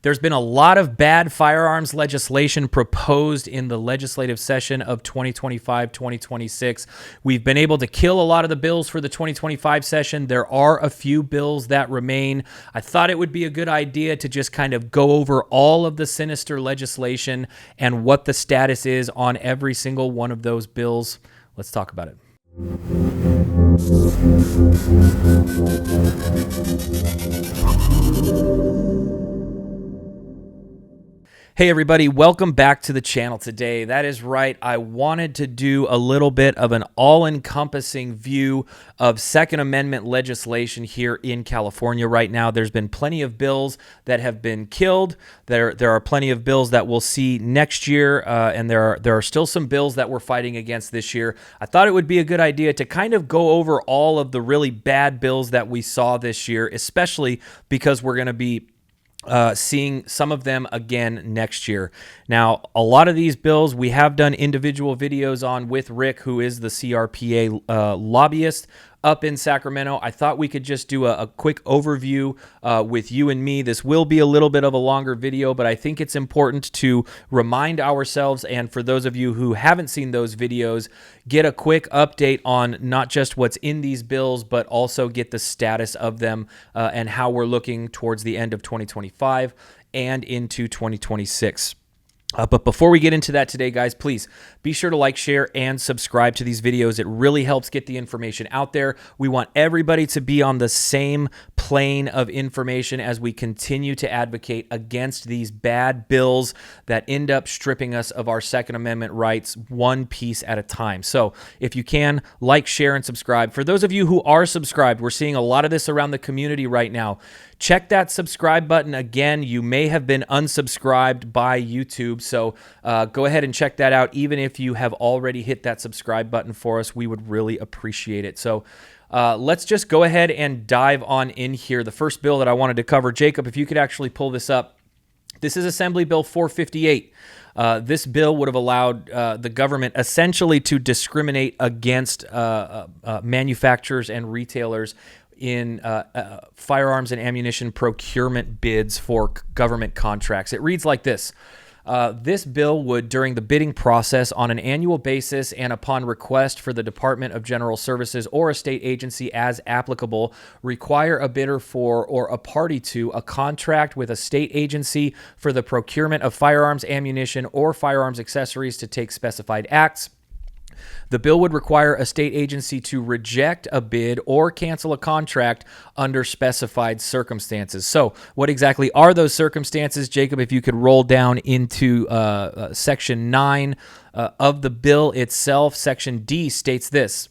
There's been a lot of bad firearms legislation proposed in the legislative session of 2025-2026. We've been able to kill a lot of the bills for the 2025 session. There are a few bills that remain. I thought it would be a good idea to just kind of go over all of the sinister legislation and what the status is on every single one of those bills. Let's talk about it. Hey everybody, welcome back to the channel today. That is right, I wanted to do a little bit of an all-encompassing view of Second Amendment legislation here in California right now. There's been plenty of bills that have been killed. There are plenty of bills that we'll see next year, and there are still some bills that we're fighting against this year. I thought it would be a good idea to kind of go over all of the really bad bills that we saw this year, especially because we're going to be seeing some of them again next year. Now, a lot of these bills we have done individual videos on with Rick, who is the CRPA lobbyist up in Sacramento. I thought we could just do a quick overview with you and me. This will be a little bit of a longer video, but I think it's important to remind ourselves, and for those of you who haven't seen those videos, get a quick update on not just what's in these bills, but also get the status of them and how we're looking towards the end of 2025 and into 2026. But before we get into that today, guys, please be sure to like, share, and subscribe to these videos. It really helps get the information out there. We want everybody to be on the same plane of information as we continue to advocate against these bad bills that end up stripping us of our Second Amendment rights one piece at a time. So if you can, like, share, and subscribe. For those of you who are subscribed, we're seeing a lot of this around the community right now. Check that subscribe button again. You may have been unsubscribed by YouTube, so go ahead and check that out. Even if you have already hit that subscribe button for us, we would really appreciate it. So let's just go ahead and dive on in here. The first bill that I wanted to cover, Jacob, if you could actually pull this up. This is Assembly Bill 458. This bill would have allowed the government essentially to discriminate against manufacturers and retailers in firearms and ammunition procurement bids for government contracts. It reads like this. This bill would, during the bidding process on an annual basis and upon request for the Department of General Services or a state agency as applicable, require a bidder for or a party to a contract with a state agency for the procurement of firearms, ammunition, or firearms accessories to take specified acts. The bill would require a state agency to reject a bid or cancel a contract under specified circumstances. So what exactly are those circumstances? Jacob, if you could roll down into Section 9 of the bill itself, Section D states this.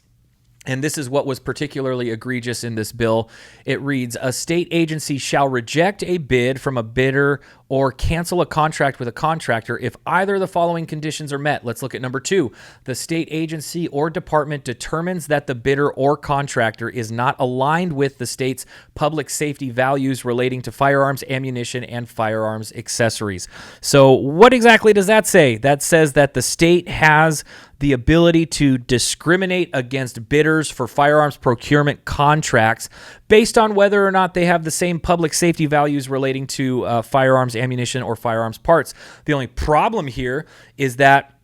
And this is what was particularly egregious in this bill. It reads, a state agency shall reject a bid from a bidder or cancel a contract with a contractor if either of the following conditions are met. Let's look at number 2. The state agency or department determines that the bidder or contractor is not aligned with the state's public safety values relating to firearms, ammunition, and firearms accessories. So what exactly does that say? That says that the state has the ability to discriminate against bidders for firearms procurement contracts based on whether or not they have the same public safety values relating to firearms, ammunition, or firearms parts. The only problem here is that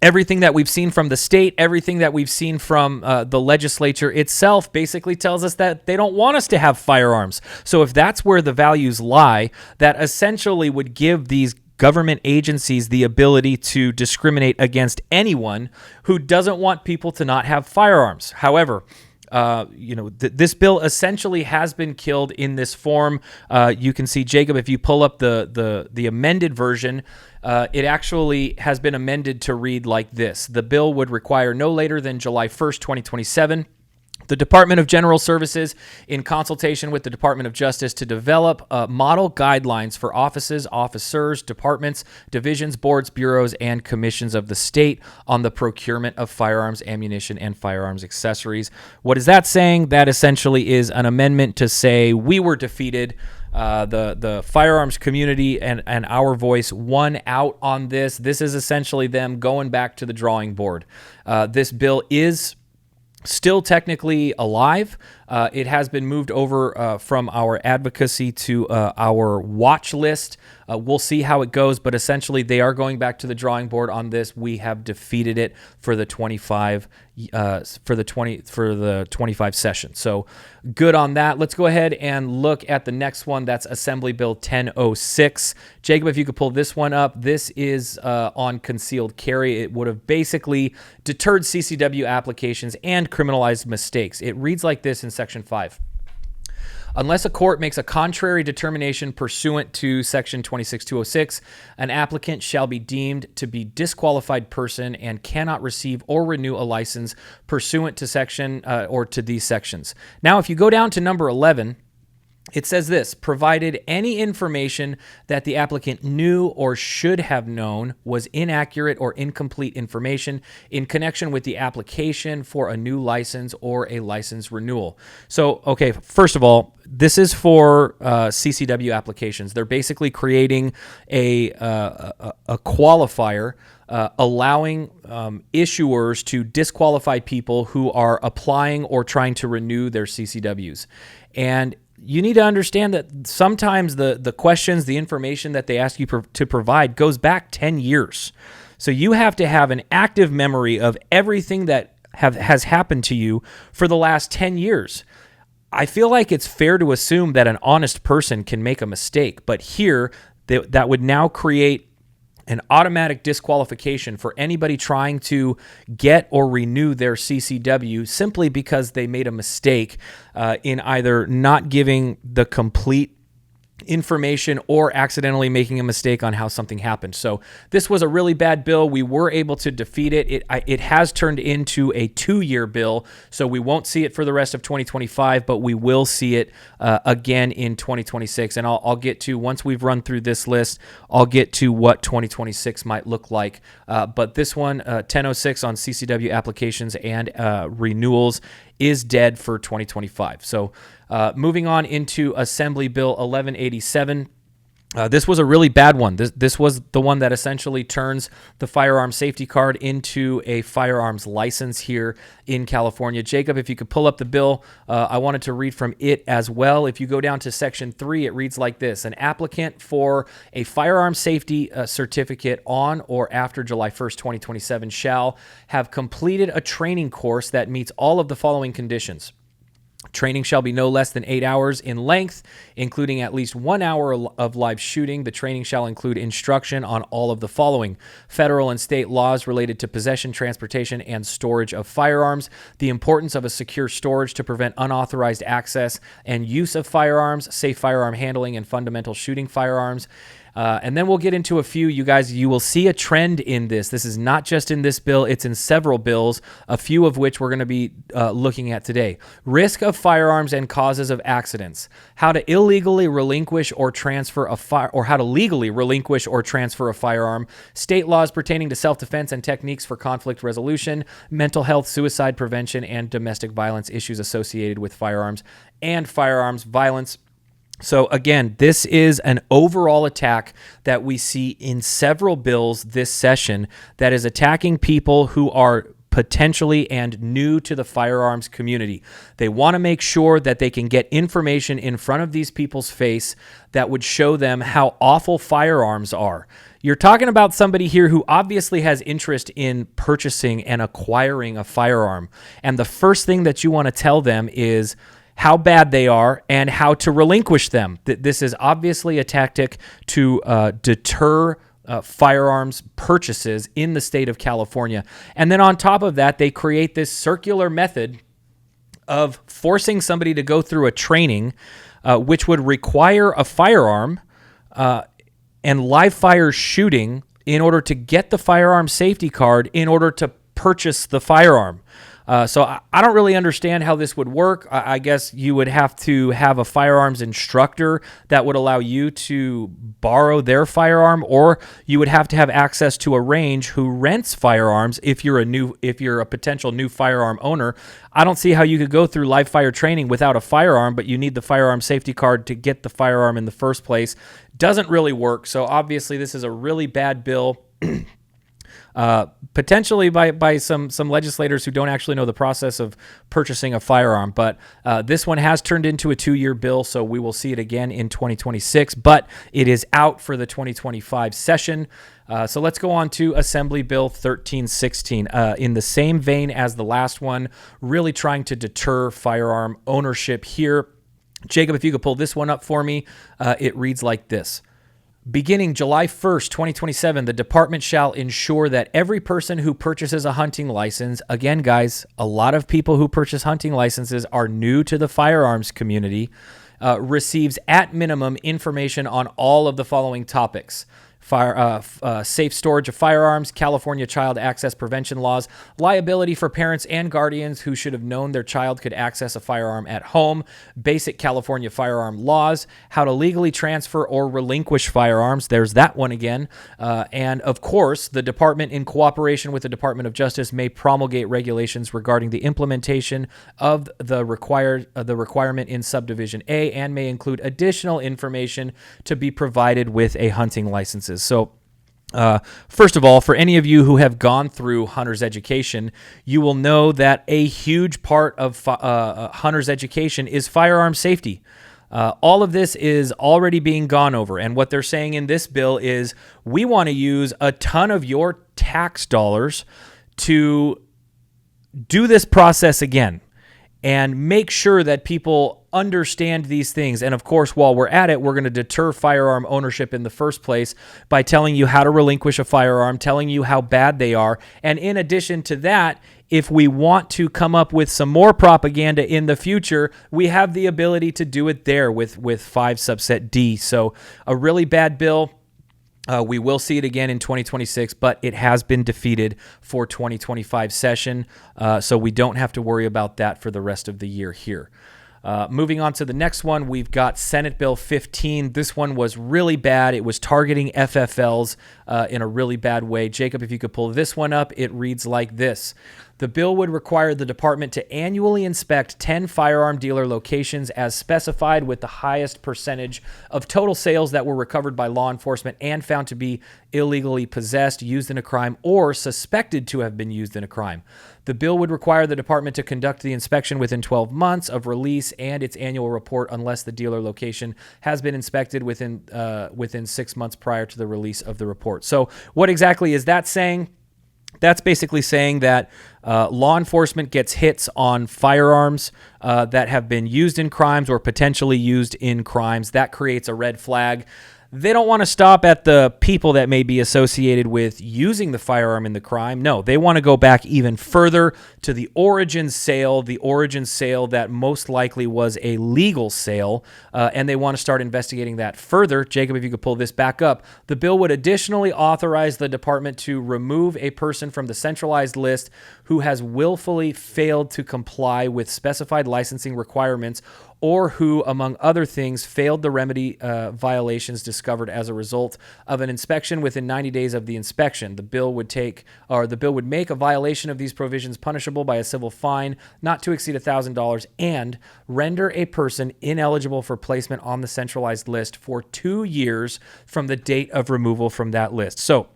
everything that we've seen from the state, everything that we've seen from the legislature itself basically tells us that they don't want us to have firearms. So if that's where the values lie, that essentially would give these government agencies the ability to discriminate against anyone who doesn't want people to not have firearms. However, this bill essentially has been killed in this form. You can see, Jacob, if you pull up the amended version, it actually has been amended to read like this. The bill would require no later than July 1st, 2027, the Department of General Services, in consultation with the Department of Justice, to develop model guidelines for offices, officers, departments, divisions, boards, bureaus, and commissions of the state on the procurement of firearms, ammunition, and firearms accessories. What is that saying? That essentially is an amendment to say we were defeated. The firearms community and our voice won out on this. This is essentially them going back to the drawing board. This bill is still technically alive. It has been moved over from our advocacy to our watch list. We'll see how it goes, but essentially they are going back to the drawing board on this. We have defeated it for the 25 session. So good on that. Let's go ahead and look at the next one. That's Assembly Bill 1006. Jacob, if you could pull this one up. This is on concealed carry. It would have basically deterred CCW applications and criminalized mistakes. It reads like this in Section 5. Unless a court makes a contrary determination pursuant to Section 26206, an applicant shall be deemed to be disqualified person and cannot receive or renew a license pursuant to section or to these sections. Now, if you go down to number 11, it says this: provided any information that the applicant knew or should have known was inaccurate or incomplete information in connection with the application for a new license or a license renewal. So, okay, first of all, this is for CCW applications. They're basically creating a qualifier allowing issuers to disqualify people who are applying or trying to renew their CCWs. And you need to understand that sometimes the questions, the information that they ask you to provide goes back 10 years. So you have to have an active memory of everything that has happened to you for the last 10 years. I feel like it's fair to assume that an honest person can make a mistake, but here that would now create an automatic disqualification for anybody trying to get or renew their CCW simply because they made a mistake in either not giving the complete information or accidentally making a mistake on how something happened. So this was a really bad bill. We were able to defeat it. It has turned into a 2-year bill, so we won't see it for the rest of 2025, but we will see it again in 2026. And I'll get to, once we've run through this list, I'll get to what 2026 might look like. But this one, 1006 on CCW applications and renewals, is dead for 2025. So moving on into Assembly Bill 1187. This was a really bad one. This was the one that essentially turns the firearm safety card into a firearms license here in California. Jacob, if you could pull up the bill, I wanted to read from it as well. If you go down to Section 3, it reads like this: an applicant for a firearm safety certificate on or after July 1st, 2027 shall have completed a training course that meets all of the following conditions. Training shall be no less than 8 hours in length, including at least 1 hour of live shooting. The training shall include instruction on all of the following: federal and state laws related to possession, transportation, and storage of firearms, the importance of a secure storage to prevent unauthorized access and use of firearms, safe firearm handling, and fundamental shooting firearms. And then we'll get into a few. You guys, you will see a trend in this. This is not just in this bill. It's in several bills, a few of which we're going to be looking at today. Risk of firearms and causes of accidents. How to illegally relinquish or transfer a how to legally relinquish or transfer a firearm. State laws pertaining to self-defense and techniques for conflict resolution. Mental health, suicide prevention, and domestic violence issues associated with firearms and firearms violence. So again, this is an overall attack that we see in several bills this session that is attacking people who are potentially and new to the firearms community. They want to make sure that they can get information in front of these people's face that would show them how awful firearms are. You're talking about somebody here who obviously has interest in purchasing and acquiring a firearm. And the first thing that you want to tell them is how bad they are and how to relinquish them. This is obviously a tactic to deter firearms purchases in the state of California. And then on top of that, they create this circular method of forcing somebody to go through a training which would require a firearm and live fire shooting in order to get the firearm safety card in order to purchase the firearm. So I don't really understand how this would work. I guess you would have to have a firearms instructor that would allow you to borrow their firearm, or you would have to have access to a range who rents firearms if you're a potential new firearm owner. I don't see how you could go through live fire training without a firearm, but you need the firearm safety card to get the firearm in the first place. Doesn't really work. So obviously this is a really bad bill. potentially by some legislators who don't actually know the process of purchasing a firearm. But this one has turned into a 2-year bill, so we will see it again in 2026, but it is out for the 2025 session. So let's go on to Assembly Bill 1316. In the same vein as the last one, really trying to deter firearm ownership here. Jacob, if you could pull this one up for me, it reads like this. Beginning July 1st, 2027, the department shall ensure that every person who purchases a hunting license, again, guys, a lot of people who purchase hunting licenses are new to the firearms community, receives at minimum information on all of the following topics. Safe storage of firearms, California child access prevention laws, liability for parents and guardians who should have known their child could access a firearm at home, basic California firearm laws, how to legally transfer or relinquish firearms, there's that one again, and of course, the department in cooperation with the Department of Justice may promulgate regulations regarding the implementation of the requirement in subdivision A and may include additional information to be provided with a hunting license. So, first of all, for any of you who have gone through hunter's education, you will know that a huge part of hunter's education is firearm safety. All of this is already being gone over, and what they're saying in this bill is we want to use a ton of your tax dollars to do this process again and make sure that people understand these things. And of course, while we're at it, we're going to deter firearm ownership in the first place by telling you how to relinquish a firearm, telling you how bad they are. And in addition to that, if we want to come up with some more propaganda in the future, we have the ability to do it there with 5 subset D. So a really bad bill. We will see it again in 2026, but it has been defeated for 2025 session, so we don't have to worry about that for the rest of the year here. Moving on to the next one, we've got Senate Bill 15. This one was really bad. It was targeting FFLs in a really bad way. Jacob, if you could pull this one up, it reads like this. The bill would require the department to annually inspect 10 firearm dealer locations as specified with the highest percentage of total sales that were recovered by law enforcement and found to be illegally possessed, used in a crime, or suspected to have been used in a crime. The bill would require the department to conduct the inspection within 12 months of release and its annual report unless the dealer location has been inspected within 6 months prior to the release of the report. So what exactly is that saying? That's basically saying that law enforcement gets hits on firearms that have been used in crimes or potentially used in crimes. That creates a red flag. They don't want to stop at the people that may be associated with using the firearm in the crime. No, they want to go back even further to the origin sale that most likely was a legal sale, and they want to start investigating that further. Jacob, if you could pull this back up. The bill would additionally authorize the department to remove a person from the centralized list who has willfully failed to comply with specified licensing requirements or who, among other things, failed to remedy violations discovered as a result of an inspection within 90 days of the inspection. The bill would make a violation of these provisions punishable by a civil fine not to exceed $1,000 and render a person ineligible for placement on the centralized list for 2 years from the date of removal from that list. So,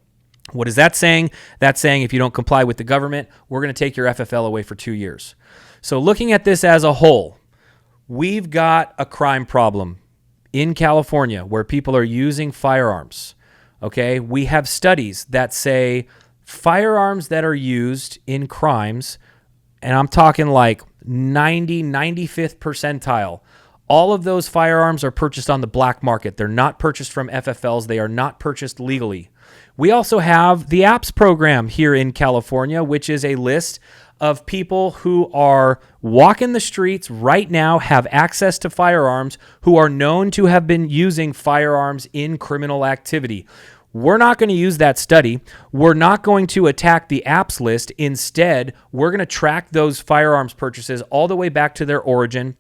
what is that saying? That's saying if you don't comply with the government, we're going to take your FFL away for 2 years. So looking at this as a whole, we've got a crime problem in California where people are using firearms. Okay, we have studies that say firearms that are used in crimes, and I'm talking like 95th percentile, all of those firearms are purchased on the black market. They're not purchased from FFLs. They are not purchased legally. We also have the APPS program here in California, which is a list of people who are walking the streets right now, have access to firearms, who are known to have been using firearms in criminal activity. We're not going to use that study. We're not going to attack the APPS list. Instead, we're going to track those firearms purchases all the way back to their origin.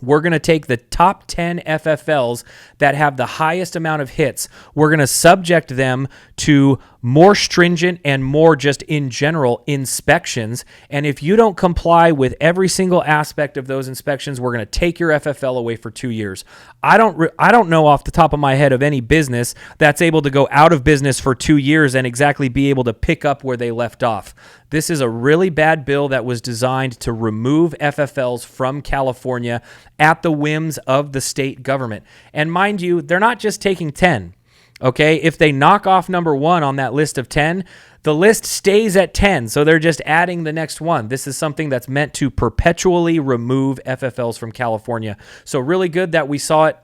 We're going to take the top 10 FFLs that have the highest amount of hits. We're going to subject them to more stringent and more just in general inspections. And if you don't comply with every single aspect of those inspections, we're going to take your FFL away for 2 years. I don't know off the top of my head of any business that's able to go out of business for 2 years and exactly be able to pick up where they left off. This is a really bad bill that was designed to remove FFLs from California at the whims of the state government. And mind you, they're not just taking 10. Okay, if they knock off number 1 on that list of 10, the list stays at 10, so they're just adding the next one. This is something that's meant to perpetually remove FFLs from California. So really good that we saw it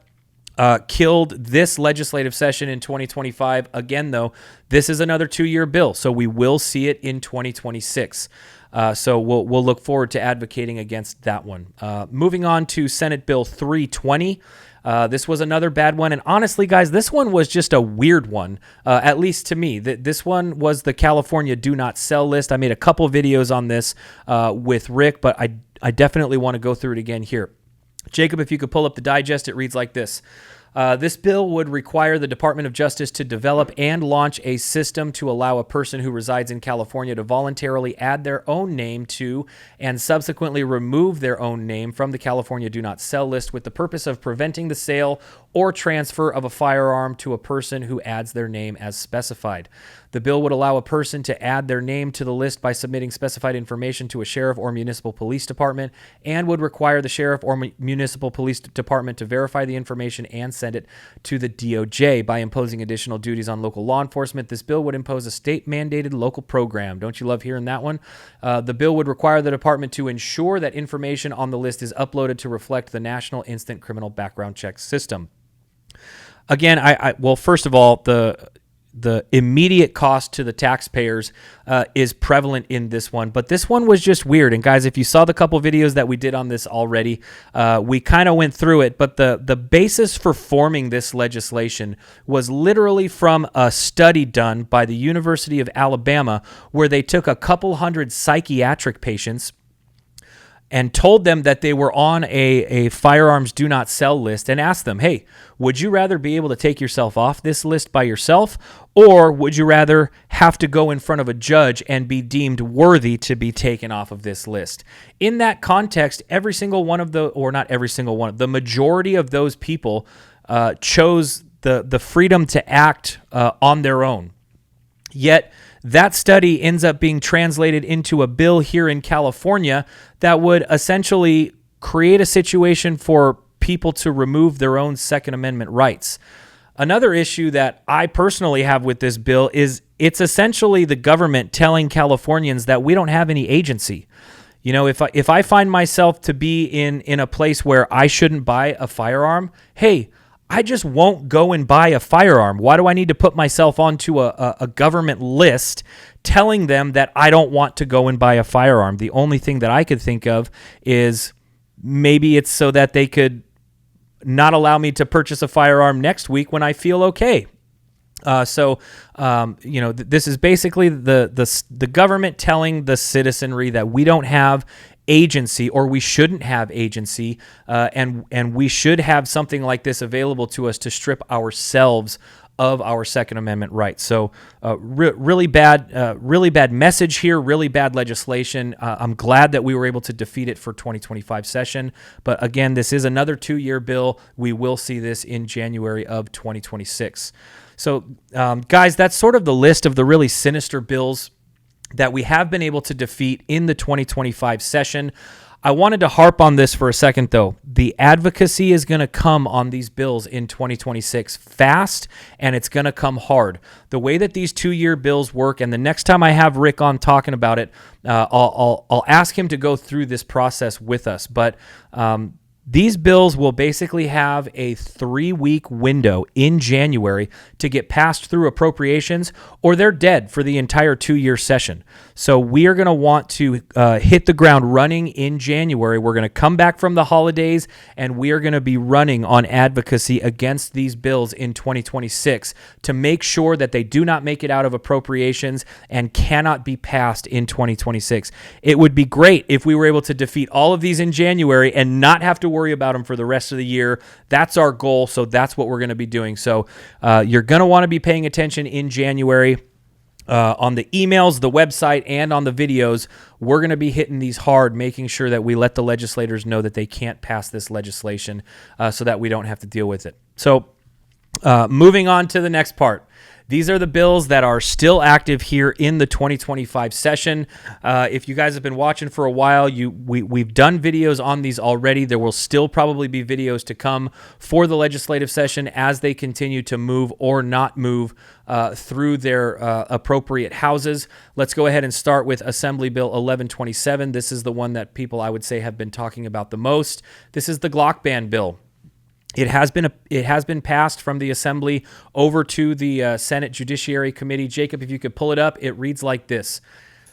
killed this legislative session in 2025. Again, though, this is another 2-year bill, so we will see it in 2026. So we'll look forward to advocating against that one. Moving on to Senate Bill 320. This was another bad one. And honestly, guys, this one was just a weird one, at least to me. This one was the California Do Not Sell list. I made a couple videos on this with Rick, but I definitely want to go through it again here. Jacob, if you could pull up the digest, it reads like this. This bill would require the Department of Justice to develop and launch a system to allow a person who resides in California to voluntarily add their own name to and subsequently remove their own name from the California Do Not Sell list with the purpose of preventing the sale or transfer of a firearm to a person who adds their name as specified. The bill would allow a person to add their name to the list by submitting specified information to a sheriff or municipal police department and would require the sheriff or municipal police department to verify the information and send it to the DOJ. By imposing additional duties on local law enforcement, this bill would impose a state-mandated local program. Don't you love hearing that one? The bill would require the department to ensure that information on the list is uploaded to reflect the National Instant Criminal Background Check System. Again, well, first of all, the immediate cost to the taxpayers is prevalent in this one, but this one was just weird. And guys, if you saw the couple videos that we did on this already, we kind of went through it, but the basis for forming this legislation was literally from a study done by the University of Alabama, where they took a couple hundred psychiatric patients and told them that they were on a firearms do not sell list and asked them, hey, would you rather be able to take yourself off this list by yourself, or would you rather have to go in front of a judge and be deemed worthy to be taken off of this list? In that context, every single one of the majority of those people chose the freedom to act on their own. Yet that study ends up being translated into a bill here in California that would essentially create a situation for people to remove their own Second Amendment rights. Another issue that I personally have with this bill is it's essentially the government telling Californians that we don't have any agency. You know, if I find myself to be in a place where I shouldn't buy a firearm, hey, I just won't go and buy a firearm. Why do I need to put myself onto a government list telling them that I don't want to go and buy a firearm? The only thing that I could think of is maybe it's so that they could not allow me to purchase a firearm next week when I feel okay. This is basically the government telling the citizenry that we don't have agency, or we shouldn't have agency, and we should have something like this available to us to strip ourselves of our Second Amendment rights. So really bad message here, really bad legislation. I'm glad that we were able to defeat it for 2025 session. But again, this is another 2-year bill. We will see this in January of 2026. So guys, that's sort of the list of the really sinister bills that we have been able to defeat in the 2025 session. I wanted to harp on this for a second, though. The advocacy is going to come on these bills in 2026 fast, and it's going to come hard. The way that these 2-year bills work, and the next time I have Rick on talking about it, I'll ask him to go through this process with us. But these bills will basically have a 3-week window in January to get passed through appropriations, or they're dead for the entire 2-year session. So we are going to want to hit the ground running in January. We're going to come back from the holidays, and we are going to be running on advocacy against these bills in 2026 to make sure that they do not make it out of appropriations and cannot be passed in 2026. It would be great if we were able to defeat all of these in January and not have to worry about them for the rest of the year. That's our goal, so that's what we're going to be doing. So you're going to want to be paying attention in January. On the emails, the website, and on the videos, we're going to be hitting these hard, making sure that we let the legislators know that they can't pass this legislation so that we don't have to deal with it. So moving on to the next part. These are the bills that are still active here in the 2025 session. If you guys have been watching for a while, we've done videos on these already. There will still probably be videos to come for the legislative session as they continue to move or not move through their appropriate houses. Let's go ahead and start with Assembly Bill 1127. This is the one that people, I would say, have been talking about the most. This is the Glock ban bill. It has been passed from the Assembly over to the Senate Judiciary Committee. Jacob, if you could pull it up, it reads like this.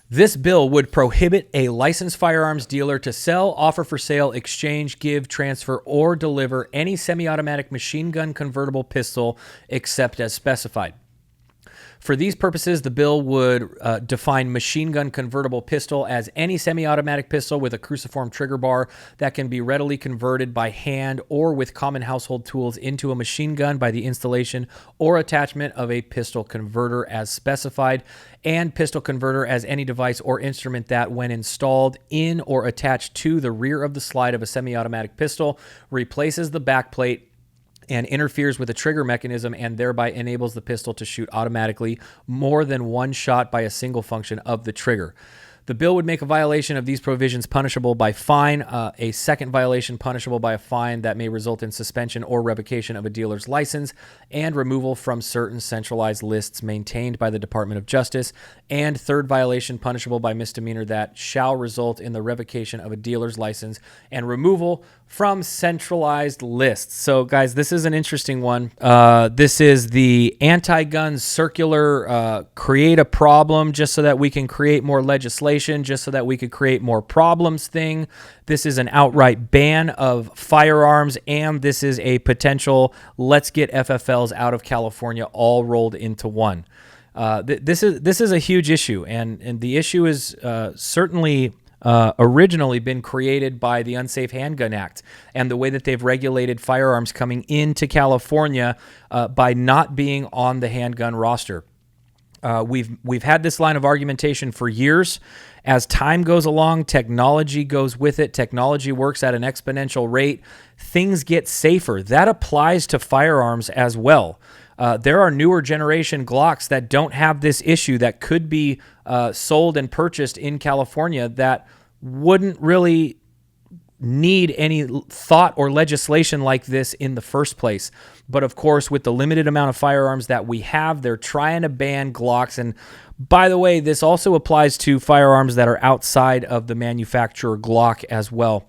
This bill would prohibit a licensed firearms dealer to sell, offer for sale, exchange, give, transfer, or deliver any semi-automatic machine gun convertible pistol except as specified. For these purposes, the bill would define machine gun convertible pistol as any semi-automatic pistol with a cruciform trigger bar that can be readily converted by hand or with common household tools into a machine gun by the installation or attachment of a pistol converter as specified, and pistol converter as any device or instrument that, when installed in or attached to the rear of the slide of a semi-automatic pistol, replaces the backplate and interferes with the trigger mechanism and thereby enables the pistol to shoot automatically more than one shot by a single function of the trigger. The bill would make a violation of these provisions punishable by fine, a second violation punishable by a fine that may result in suspension or revocation of a dealer's license and removal from certain centralized lists maintained by the Department of Justice, and third violation punishable by misdemeanor that shall result in the revocation of a dealer's license and removal from centralized lists. So, guys, this is an interesting one. This is the anti-gun circular, create a problem just so that we can create more legislation, just so that we could create more problems thing. This is an outright ban of firearms, and this is a potential let's get FFLs out of California all rolled into one. This is a huge issue, and the issue is certainly originally been created by the Unsafe Handgun Act and the way that they've regulated firearms coming into California by not being on the handgun roster. We've had this line of argumentation for years. As time goes along, technology goes with it. Technology works at an exponential rate. Things get safer. That applies to firearms as well. There are newer generation Glocks that don't have this issue that could be sold and purchased in California that wouldn't really need any thought or legislation like this in the first place. But of course, with the limited amount of firearms that we have, they're trying to ban Glocks. And by the way, this also applies to firearms that are outside of the manufacturer Glock as well.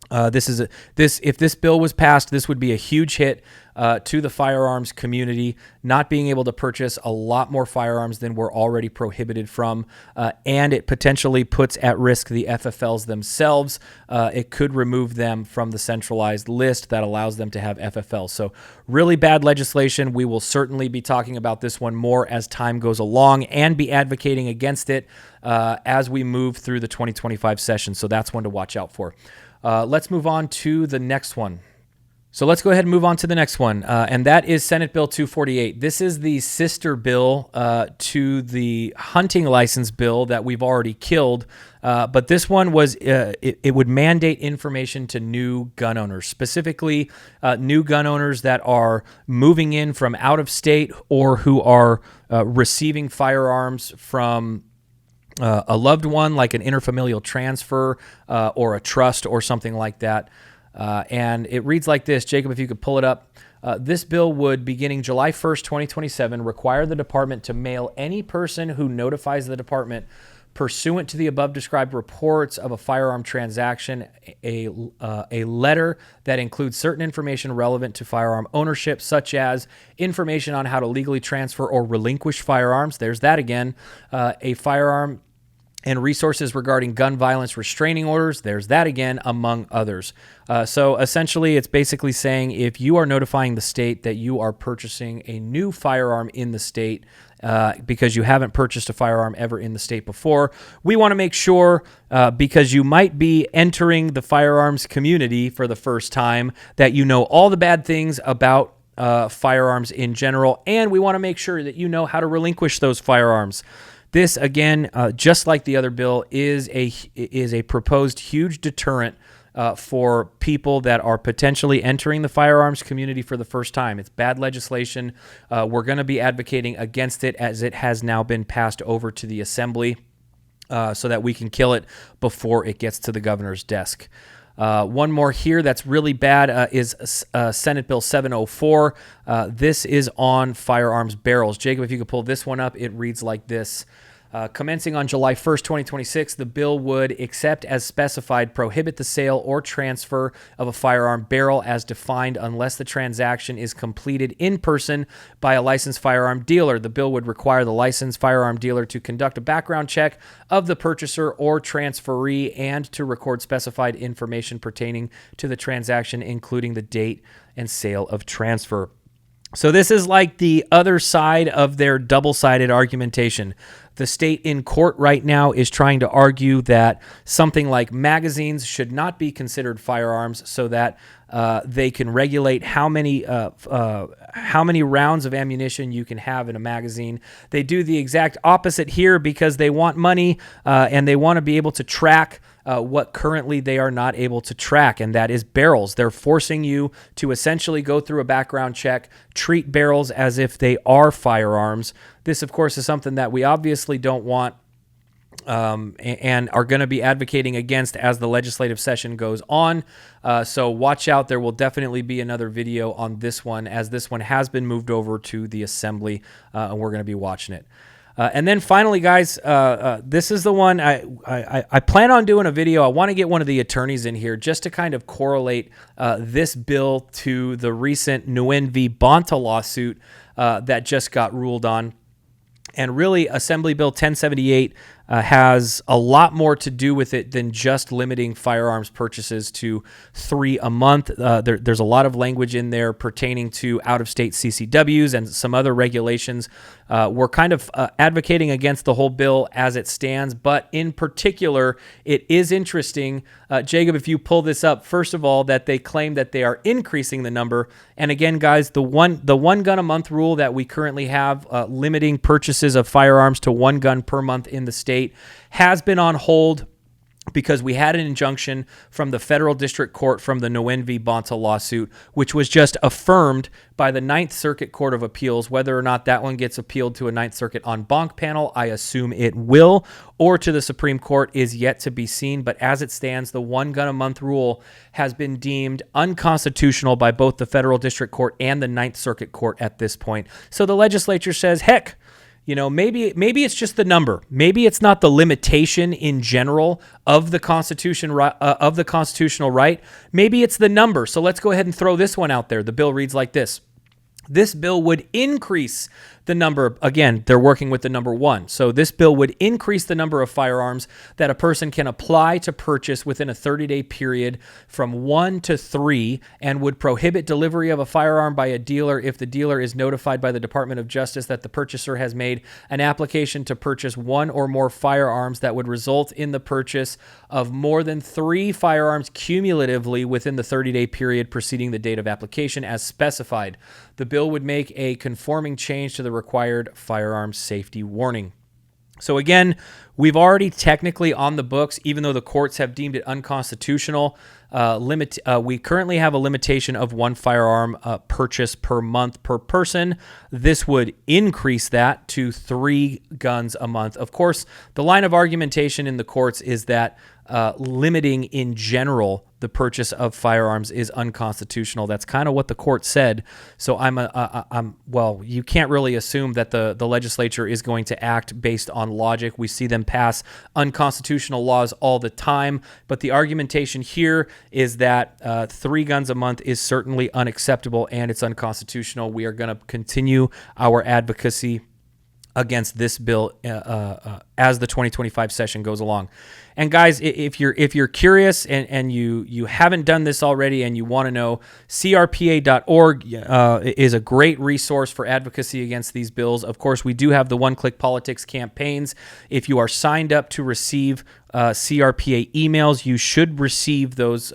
If this bill was passed, this would be a huge hit to the firearms community, not being able to purchase a lot more firearms than we're already prohibited from, and it potentially puts at risk the FFLs themselves. It could remove them from the centralized list that allows them to have FFLs. So really bad legislation. We will certainly be talking about this one more as time goes along and be advocating against it as we move through the 2025 session. So that's one to watch out for. Let's move on to the next one. So let's go ahead and move on to the next one, and that is Senate Bill 248. This is the sister bill to the hunting license bill that we've already killed, but this one was, it would mandate information to new gun owners, specifically new gun owners that are moving in from out of state or who are receiving firearms from a loved one, like an interfamilial transfer or a trust or something like that. And it reads like this. Jacob, if you could pull it up. This bill would, beginning July 1st, 2027, require the department to mail any person who notifies the department pursuant to the above described reports of a firearm transaction a letter that includes certain information relevant to firearm ownership, such as information on how to legally transfer or relinquish firearms. There's that again. A firearm and resources regarding gun violence restraining orders. There's that again, among others. So essentially, it's basically saying if you are notifying the state that you are purchasing a new firearm in the state because you haven't purchased a firearm ever in the state before. We want to make sure, because you might be entering the firearms community for the first time, that you know all the bad things about firearms in general, and we want to make sure that you know how to relinquish those firearms. This, again, just like the other bill, is a proposed huge deterrent for people that are potentially entering the firearms community for the first time. It's bad legislation. We're going to be advocating against it, as it has now been passed over to the Assembly, so that we can kill it before it gets to the governor's desk. One more here that's really bad is Senate Bill 704. This is on firearms barrels. Jacob, if you could pull this one up, it reads like this. Commencing on July 1st, 2026, the bill would, except as specified, prohibit the sale or transfer of a firearm barrel as defined unless the transaction is completed in person by a licensed firearm dealer. The bill would require the licensed firearm dealer to conduct a background check of the purchaser or transferee and to record specified information pertaining to the transaction, including the date and sale of transfer. So this is like the other side of their double-sided argumentation. The state in court right now is trying to argue that something like magazines should not be considered firearms, so that they can regulate how many rounds of ammunition you can have in a magazine. They do the exact opposite here because they want money and they want to be able to track what currently they are not able to track, and that is barrels. They're forcing you to essentially go through a background check, treat barrels as if they are firearms. This, of course, is something that we obviously don't want and are going to be advocating against as the legislative session goes on. So watch out. There will definitely be another video on this one, as this one has been moved over to the Assembly, and we're going to be watching it. And then finally, guys, this is the one I plan on doing a video. I want to get one of the attorneys in here just to kind of correlate this bill to the recent Nguyen v. Bonta lawsuit that just got ruled on. And really, Assembly Bill 1078 has a lot more to do with it than just limiting firearms purchases to 3 a month. There's a lot of language in there pertaining to out-of-state CCWs and some other regulations. We're kind of advocating against the whole bill as it stands, but in particular, it is interesting, Jacob, if you pull this up, first of all, that they claim that they are increasing the number. And again, guys, the one gun a month rule that we currently have, limiting purchases of firearms to 1 gun per month in the state, has been on hold because we had an injunction from the federal district court from the Nguyen v. Bonta lawsuit, which was just affirmed by the Ninth Circuit Court of Appeals. Whether or not that one gets appealed to a Ninth Circuit en banc panel, I assume it will, or to the Supreme Court, is yet to be seen. But as it stands, the 1 gun a month rule has been deemed unconstitutional by both the federal district court and the Ninth Circuit Court at this point. So the legislature says, heck, you know, maybe it's just the number. Maybe it's not the limitation in general of the constitutional right. Maybe it's the number. So let's go ahead and throw this one out there. The bill reads like this. This bill would increase the number. Again, they're working with the number 1. So this bill would increase the number of firearms that a person can apply to purchase within a 30-day period from 1 to 3, and would prohibit delivery of a firearm by a dealer if the dealer is notified by the Department of Justice that the purchaser has made an application to purchase 1 or more firearms that would result in the purchase of more than 3 firearms cumulatively within the 30-day period preceding the date of application as specified. The bill would make a conforming change to the required firearms safety warning. So again, we've already technically on the books, even though the courts have deemed it unconstitutional, we currently have a limitation of 1 firearm purchase per month per person. This would increase that to 3 guns a month. Of course, the line of argumentation in the courts is that limiting in general the purchase of firearms is unconstitutional. That's kind of what the court said. So well, you can't really assume that the legislature is going to act based on logic. We see them pass unconstitutional laws all the time, but the argumentation here is that 3 guns a month is certainly unacceptable and it's unconstitutional. We are going to continue our advocacy against this bill as the 2025 session goes along. And guys, if you're curious and you haven't done this already and you want to know, CRPA.org is a great resource for advocacy against these bills. Of course, we do have the one-click politics campaigns. If you are signed up to receive CRPA emails, you should receive those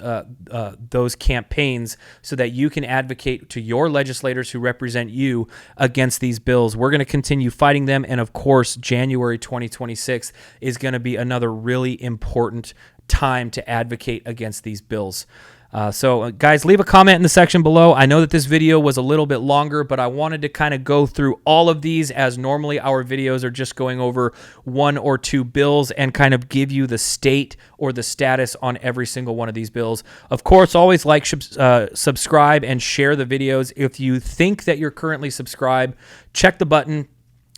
campaigns so that you can advocate to your legislators who represent you against these bills. We're going to continue fighting them, and of course, January 2026 is going to be another really important time to advocate against these bills. So guys, leave a comment in the section below. I know that this video was a little bit longer, but I wanted to kind of go through all of these, as normally our videos are just going over one or two bills and kind of give you the state or the status on every single one of these bills. Of course, always like, subscribe, and share the videos. If you think that you're currently subscribed, check the button.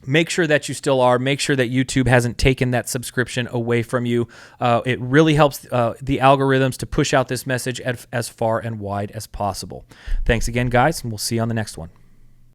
Make sure that you still are. Make sure that YouTube hasn't taken that subscription away from you. It really helps the algorithms to push out this message as far and wide as possible. Thanks again, guys, and we'll see you on the next one.